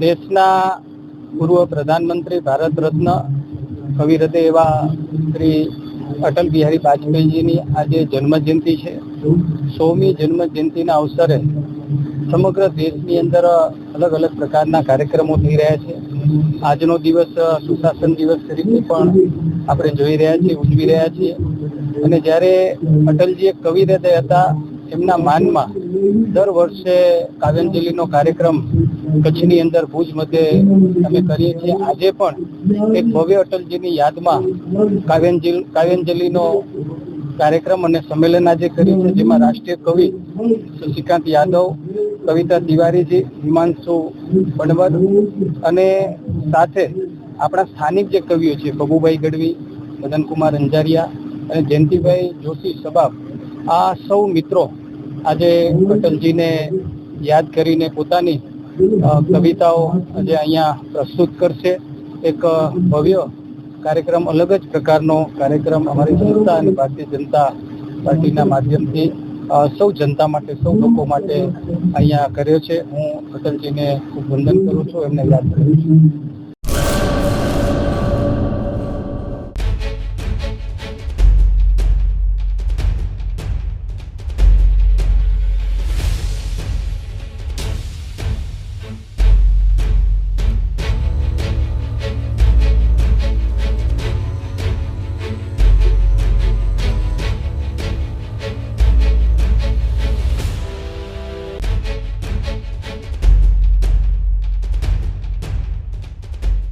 દેશના પૂર્વ પ્રધાનમંત્રી ભારત રત્ન કવિ હૃદય એવા શ્રી અટલ બિહારી વાજપેયીજીની આજે જન્મજયંતિ છે. 100મી જન્મજયંતિના અવસરે સમગ્ર દેશની અંદર અલગ અલગ પ્રકારના કાર્યક્રમો થઈ રહ્યા છે. આજનો દિવસ સુશાસન દિવસ તરીકે પણ આપણે જોઈ રહ્યા છીએ, ઉજવી રહ્યા છીએ. અને જ્યારે અટલજી એક કવિ હૃદય હતા, એમના માનમાં દર વર્ષે કાવ્યાંજલિનો કાર્યક્રમ કચ્છની અંદર ભુજ મધ્યે અમે કરીએ છીએ. આજે પણ એક ભવ્ય અટલજીની યાદમાં કાવ્યાંજલિનો કાર્યક્રમ અને સંમેલન આજે કર્યું છે, જેમાં રાષ્ટ્રીય કવિ શશિકાંત યાદવ, કવિતા તિવારીજી, હિમાંશુ બણવર અને સાથે આપણા સ્થાનિક જે કવિઓ છે પબુભાઈ ગઢવી, મદનકુમાર અંજારિયા અને જયંતિભાઈ જોશી સબાબ, આ સૌ મિત્રો આજે અટલજીને યાદ કરીને પોતાની કવિતાઓ આજે અહીંયા પ્રસ્તુત કરશે. એક ભવ્ય કાર્યક્રમ, અલગ જ પ્રકારનો કાર્યક્રમ અમારી સંસ્થા અને ભારતીય જનતા પાર્ટીના માધ્યમથી સૌ જનતા માટે, સૌ લોકો માટે અહીંયા કર્યો છે. હું અટલજીને ખૂબ વંદન કરું છું, એમને યાદ કરું છું.